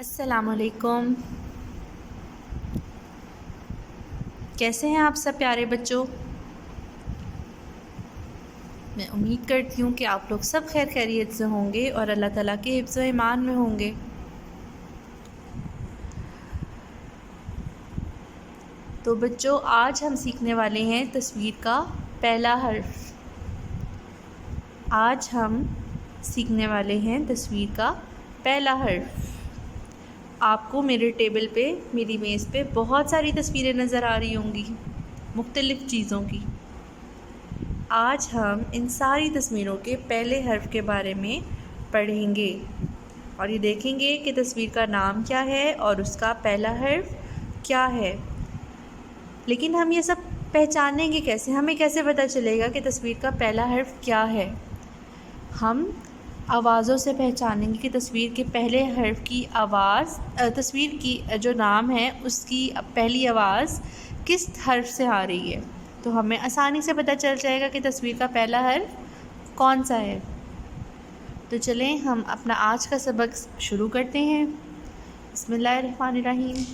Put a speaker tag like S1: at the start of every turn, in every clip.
S1: अस्सलामुअलैकुम। कैसे हैं आप सब प्यारे बच्चों। मैं उम्मीद करती हूँ कि आप लोग सब खैर खैरियत से होंगे और अल्लाह ताला के हिफ्ज़ व ईमान में होंगे। तो बच्चों, आज हम सीखने वाले हैं तस्वीर का पहला हर्फ। आज हम सीखने वाले हैं तस्वीर का पहला हर्फ। आपको मेरे टेबल पे, मेरी मेज़ पे बहुत सारी तस्वीरें नज़र आ रही होंगी मुख्तलिफ़ चीज़ों की। आज हम इन सारी तस्वीरों के पहले हर्फ के बारे में पढ़ेंगे और ये देखेंगे कि तस्वीर का नाम क्या है और उसका पहला हर्फ क्या है। लेकिन हम ये सब पहचानेंगे कैसे, हमें कैसे पता चलेगा कि तस्वीर का पहला हर्फ क्या है। हम आवाज़ों से पहचानेंगे कि तस्वीर के पहले हर्फ की आवाज़, तस्वीर की जो नाम है उसकी पहली आवाज़ किस हर्फ से आ रही है, तो हमें आसानी से पता चल जाएगा कि तस्वीर का पहला हर्फ कौन सा है। तो चलें हम अपना आज का सबक शुरू करते हैं। बिस्मिल्लाहिर्रहमानिर्रहीम।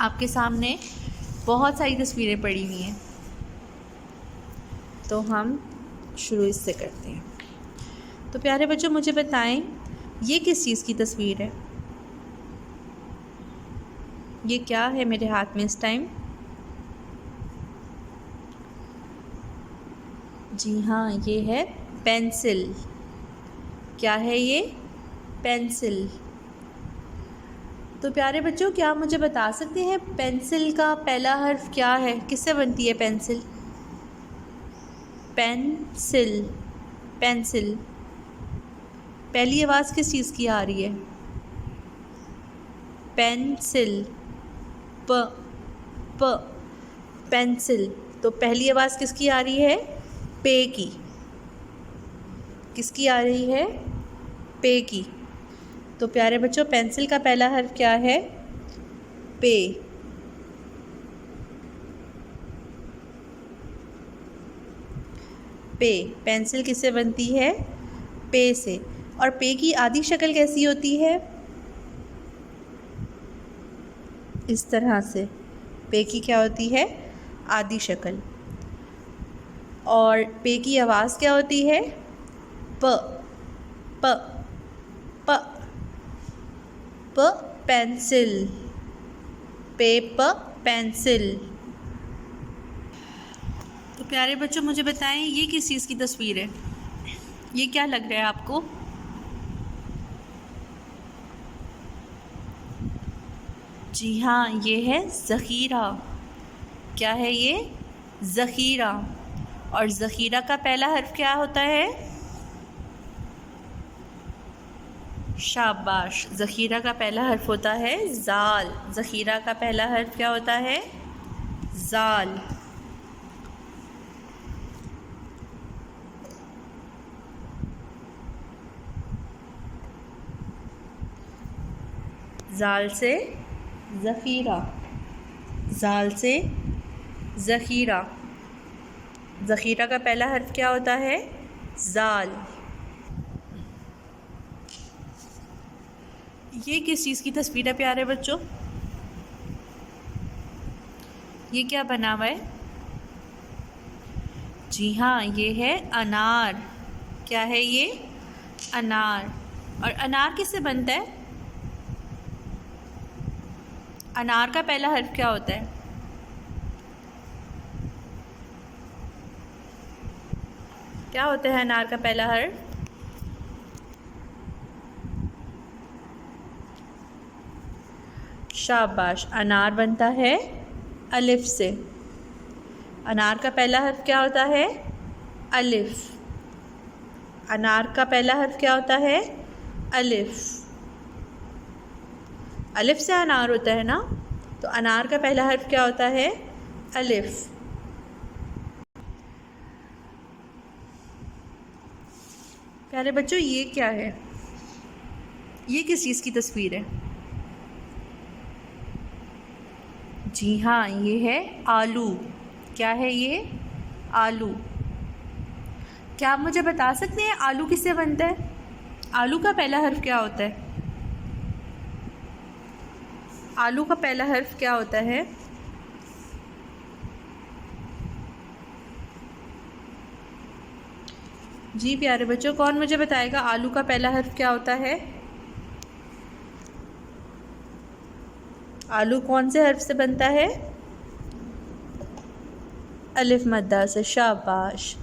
S1: आपके सामने बहुत सारी तस्वीरें पड़ी हुई हैं, तो हम शुरू इससे करते हैं। तो प्यारे बच्चों, मुझे बताएं ये किस चीज़ की तस्वीर है। ये क्या है मेरे हाथ में इस टाइम? जी हाँ, ये है पेंसिल। क्या है ये? पेंसिल। तो प्यारे बच्चों, क्या आप मुझे बता सकते हैं पेंसिल का पहला हर्फ क्या है? किससे बनती है पेंसिल? Pencil, pencil. पहली आवाज़ किस चीज़ की आ रही है? पेंसिल, प, प, पेंसिल। तो पहली आवाज़ किसकी आ रही है? पे की। किसकी आ रही है? पे की। तो प्यारे बच्चों, पेंसिल का पहला हर्फ क्या है? पे। पे। पेंसिल किससे बनती है? पे से। और पे की आधी शक्ल कैसी होती है? इस तरह से। पे की क्या होती है? आधी शक्ल। और पे की आवाज़ क्या होती है? प, प, प, प, पेंसिल। पे, प, पेंसिल। तो प्यारे बच्चों, मुझे बताएं ये किस चीज़ की तस्वीर है? ये क्या लग रहा है आपको? जी हाँ, ये है ज़ख़ीरा। क्या है ये? ज़ख़ीरा। और ज़ख़ीरा का पहला हर्फ क्या होता है? शाबाश। ज़ख़ीरा का पहला हर्फ होता है ज़ाल। ज़ख़ीरा का पहला हर्फ क्या होता है? ज़ाल। ज़ाल से ज़ख़ीरा, ज़ाल से ज़ख़ीरा। ज़ख़ीरा का पहला हर्फ क्या होता है? ज़ाल। ये किस चीज़ की तस्वीर है प्यारे बच्चों? ये क्या बना हुआ है? जी हाँ, ये है अनार। क्या है ये? अनार। और अनार किससे बनता है? अनार का पहला हर्फ क्या होता है? क्या होता है अनार का पहला हर्फ? शाबाश। अनार बनता है अलिफ से। अनार का पहला हर्फ क्या होता है? अलिफ। अनार का पहला हर्फ क्या होता है? अलिफ। अलिफ से अनार होता है ना, तो अनार का पहला हर्फ क्या होता है? अलिफ। प्यारे बच्चों, ये क्या है? ये किस चीज़ की तस्वीर है? जी हाँ, ये है आलू। क्या है ये? आलू। क्या आप मुझे बता सकते हैं आलू किससे बनता है? आलू का पहला हर्फ क्या होता है? आलू का पहला हर्फ क्या होता है? जी प्यारे बच्चों, कौन मुझे बताएगा आलू का पहला हर्फ क्या होता है? आलू कौन से हर्फ से बनता है? अलिफ मद्दा से। शाबाश।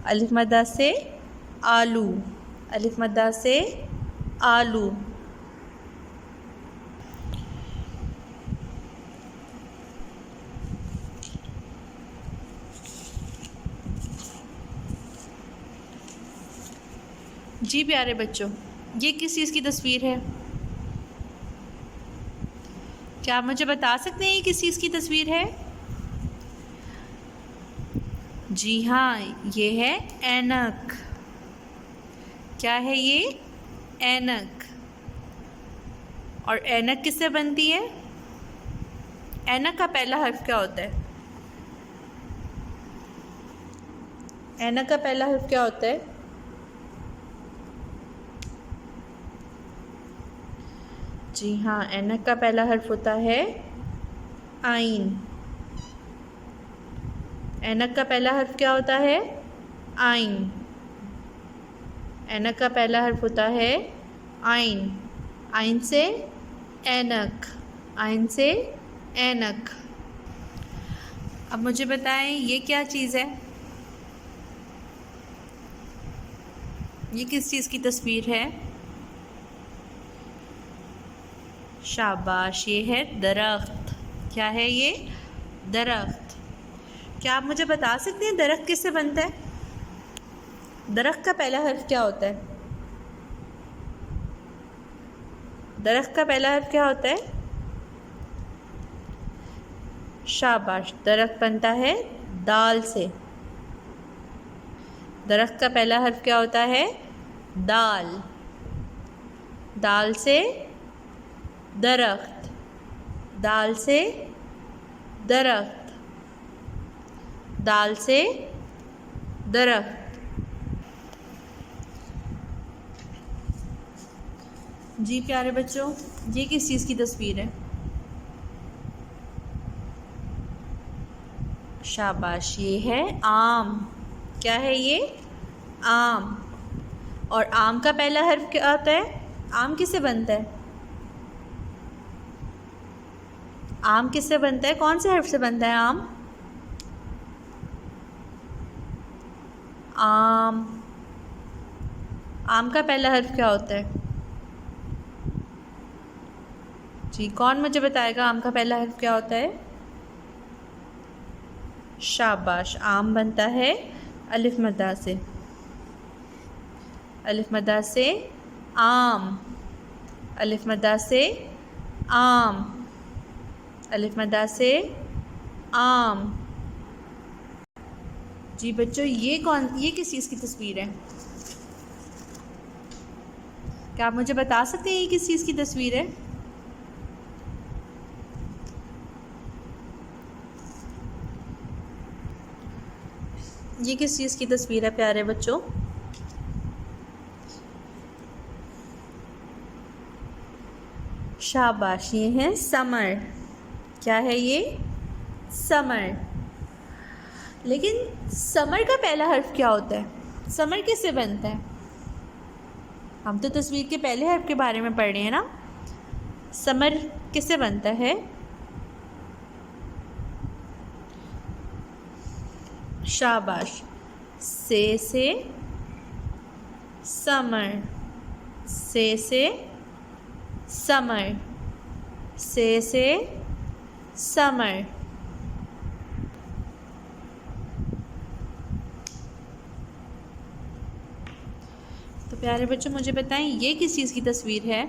S1: अलिफ मद्दा से आलू। अलिफ मद्दा से आलू। जी प्यारे बच्चों, ये किस चीज़ की तस्वीर है? क्या आप मुझे बता सकते हैं ये किस चीज़ की तस्वीर है? जी हाँ, ये है ऐनक। क्या है ये? ऐनक। और ऐनक किससे बनती है? ऐनक का पहला हर्फ क्या होता है? ऐनक का पहला हर्फ क्या होता है? जी हाँ, ऐनक का पहला हर्फ होता है आइन। ऐनक का पहला हर्फ क्या होता है? आइन। ऐनक का पहला हर्फ होता है आइन। आइन से ऐनक। आइन से ऐनक। अब मुझे बताएं ये क्या चीज़ है? ये किस चीज़ की तस्वीर है? शाबाश, ये है दरख्त। क्या है ये? दरख्त। क्या आप मुझे बता सकते हैं दरख्त किससे बनता है? दरख्त का पहला हर्फ क्या होता है? दरख्त का पहला हर्फ क्या होता है? शाबाश, दरख्त बनता है दाल से। दरख्त का पहला हर्फ क्या होता है? दाल। दाल से दरख्त। दाल से दरख्त। दाल से दरख्त। जी प्यारे बच्चों, ये किस चीज़ की तस्वीर है? शाबाश, ये है आम। क्या है ये? आम। और आम का पहला हर्फ क्या होता है? आम किससे बनता है? आम किससे बनता है? कौन से हर्फ से बनता है आम? आम। आम का पहला हर्फ क्या होता है? जी, कौन मुझे बताएगा आम का पहला हर्फ क्या होता है? शाबाश, आम बनता है अलिफ मद्दा से। अलिफ मद्दा से आम। अलिफ मद्दा से आम। अलिफ मद्दा से आम। जी बच्चों, ये किस चीज़ की तस्वीर है? क्या आप मुझे बता सकते हैं ये किस चीज़ की तस्वीर है? ये किस चीज़ की तस्वीर है प्यारे बच्चों? शाबाश, ये है समर। क्या है ये? समर। लेकिन समर का पहला हर्फ क्या होता है? समर किससे बनता है? हम तो तस्वीर के पहले हर्फ के बारे में पढ़ रहे हैं ना। समर किससे बनता है? शाबाश, से समर। से समर। से समर। तो प्यारे बच्चों, मुझे बताएं ये किस चीज़ की तस्वीर है?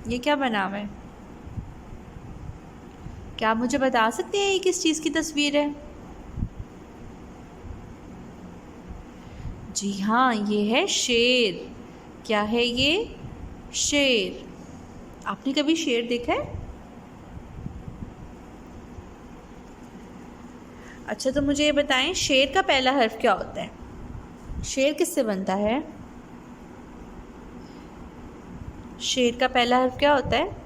S1: ये क्या बना हुआ है? क्या आप मुझे बता सकते हैं ये किस चीज़ की तस्वीर है? जी हाँ, ये है शेर। क्या है ये? शेर। आपने कभी शेर देखा है? अच्छा, तो मुझे ये बताएं शेर का पहला हर्फ क्या होता है? शेर किससे बनता है? शेर का पहला हर्फ क्या होता है?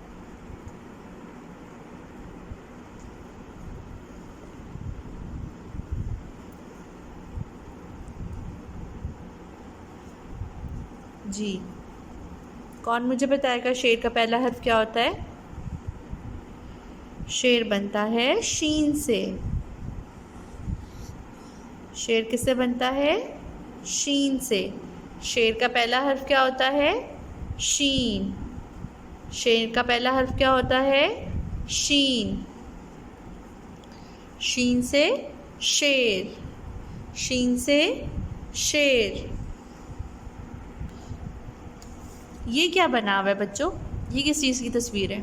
S1: जी, कौन मुझे बताएगा शेर का पहला हर्फ क्या होता है? शेर बनता है शीन से। शेर किससे बनता है? शीन से। शेर का पहला हर्फ क्या होता है? शीन। शेर का पहला हर्फ क्या होता है? शीन। शीन से शेर। शीन से शेर। ये क्या बना हुआ है बच्चों? ये किस चीज़ की तस्वीर है?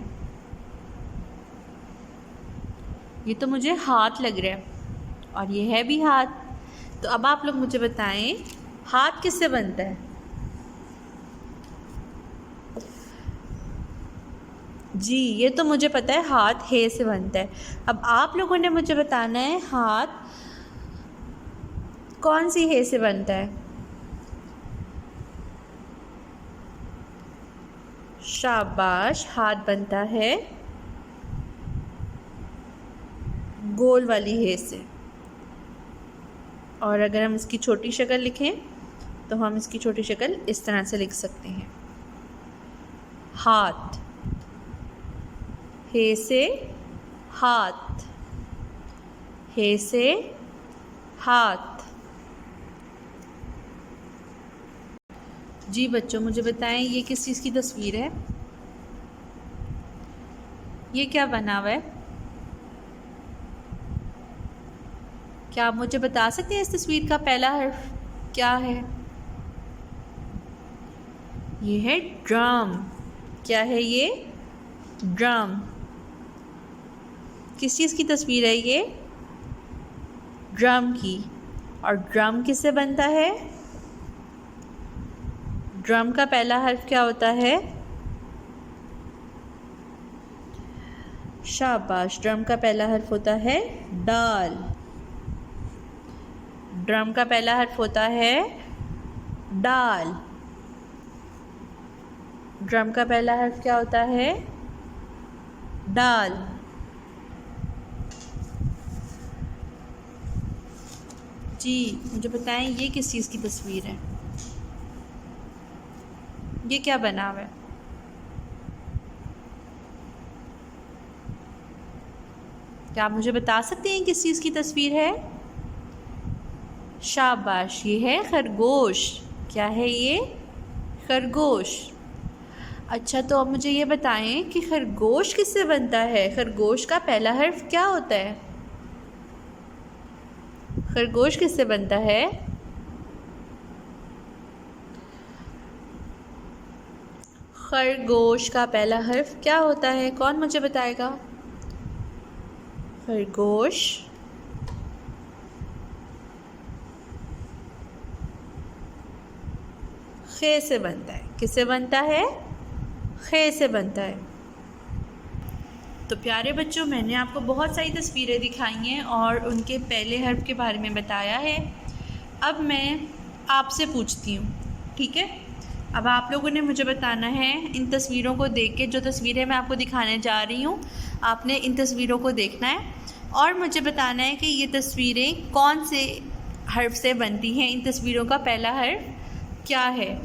S1: ये तो मुझे हाथ लग रहा है और ये है भी हाथ। तो अब आप लोग मुझे बताएं, हाथ किससे बनता है? जी, ये तो मुझे पता है, हाथ हे से बनता है। अब आप लोगों ने मुझे बताना है हाथ कौन सी हे से बनता है? शाबाश, हाथ बनता है गोल वाली हे से। और अगर हम इसकी छोटी शक्ल लिखें तो हम इसकी छोटी शक्ल इस तरह से लिख सकते हैं, हाथ। हे से हाथ। हे से हाथ। जी बच्चों, मुझे बताएं ये किस चीज़ की तस्वीर है? ये क्या बना हुआ है? क्या आप मुझे बता सकते हैं इस तस्वीर का पहला हर्फ क्या है? ये है ड्रम। क्या है ये? ड्रम। किस चीज़ की तस्वीर है ये? ड्रम की। और ड्रम किससे बनता है? ड्रम का पहला हर्फ क्या होता है? शाबाश, ड्रम का पहला हर्फ होता है डाल। ड्रम का पहला हर्फ होता है डाल। ड्रम का पहला हर्फ क्या होता है? डाल। जी, मुझे बताएं ये किस चीज़ की तस्वीर है? ये क्या बना हुआ है? क्या आप मुझे बता सकते हैं किस चीज़ की तस्वीर है? शाबाश, ये है खरगोश। क्या है ये? खरगोश। अच्छा, तो अब मुझे ये बताएं कि खरगोश किससे बनता है? खरगोश का पहला हर्फ क्या होता है? खरगोश किससे बनता है? खरगोश का पहला हर्फ क्या होता है? कौन मुझे बताएगा? खरगोश खे से बनता है। किससे बनता है? खे से बनता है। तो प्यारे बच्चों, मैंने आपको बहुत सारी तस्वीरें दिखाई हैं और उनके पहले हर्फ के बारे में बताया है। अब मैं आपसे पूछती हूँ, ठीक है? अब आप लोगों ने मुझे बताना है इन तस्वीरों को देख के, जो तस्वीरें मैं आपको दिखाने जा रही हूँ, आपने इन तस्वीरों को देखना है और मुझे बताना है कि ये तस्वीरें कौन से हर्फ से बनती हैं। इन तस्वीरों का पहला हर्फ क्या है?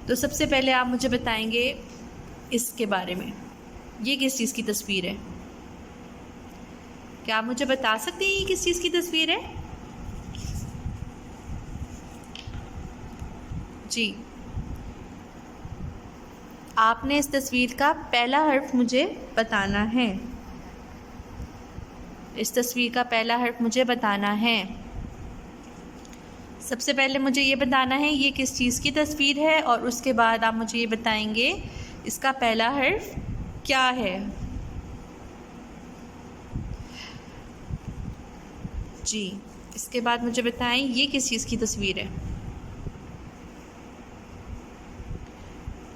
S1: तो सबसे पहले आप मुझे बताएंगे इसके बारे में, ये किस चीज़ की तस्वीर है? क्या आप मुझे बता सकते हैं ये किस चीज़ की तस्वीर है? जी, आपने इस तस्वीर का पहला हर्फ मुझे बताना है। इस तस्वीर का पहला हर्फ मुझे बताना है। सबसे पहले मुझे ये बताना है ये किस चीज़ की तस्वीर है और उसके बाद आप मुझे ये बताएंगे इसका पहला हर्फ क्या है। जी, इसके बाद मुझे बताएं ये किस चीज़ की तस्वीर है?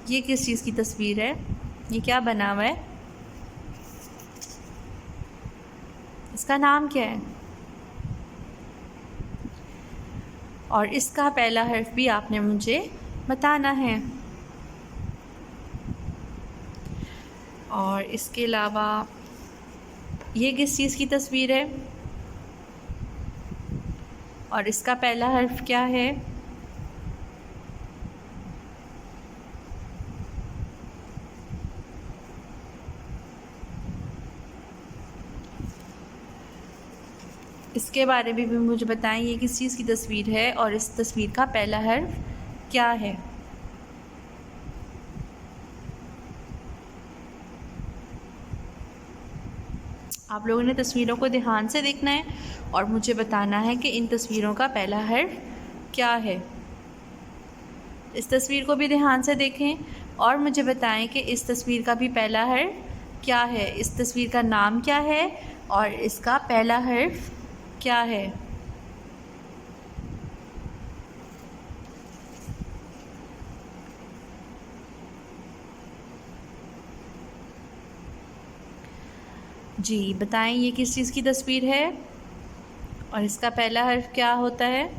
S1: ये किस चीज़ की तस्वीर है? ये क्या बना हुआ है? इसका नाम क्या है? और इसका पहला हर्फ भी आपने मुझे बताना है। और इसके अलावा ये किस चीज़ की तस्वीर है और इसका पहला हर्फ क्या है? इसके बारे में भी मुझे बताएं, ये किस चीज़ की तस्वीर है और इस तस्वीर का पहला हर्फ क्या है। आप लोगों ने तस्वीरों को ध्यान से देखना है और मुझे बताना है कि इन तस्वीरों का पहला हर्फ क्या है। इस तस्वीर को भी ध्यान से देखें और मुझे बताएं कि इस तस्वीर का भी पहला हर्फ क्या है। इस तस्वीर का नाम क्या है और इसका पहला हर्फ क्या है। जी बताएं, ये किस चीज़ की तस्वीर है और इसका पहला हर्फ क्या होता है।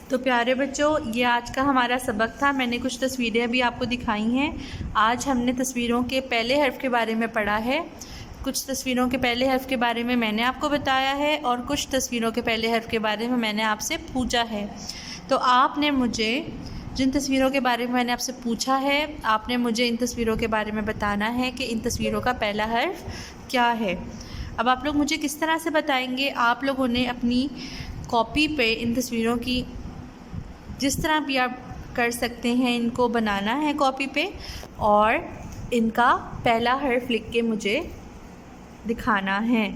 S1: तो प्यारे बच्चों, ये आज का हमारा सबक था। मैंने कुछ तस्वीरें अभी आपको दिखाई हैं। आज हमने तस्वीरों के पहले हर्फ के बारे में पढ़ा है। कुछ तस्वीरों के पहले हर्फ के बारे में मैंने आपको बताया है और कुछ तस्वीरों के पहले हर्फ के बारे में मैंने आपसे पूछा है। तो आपने मुझे जिन तस्वीरों के बारे में मैंने आपसे पूछा है, आपने मुझे इन तस्वीरों के बारे में बताना है कि इन तस्वीरों का पहला हर्फ क्या है। अब आप लोग मुझे किस तरह से बताएंगे। आप लोगों ने अपनी कॉपी पे इन तस्वीरों की जिस तरह भी आप कर सकते हैं इनको बनाना है कॉपी पे और इनका पहला हर्फ लिख के मुझे दिखाना है।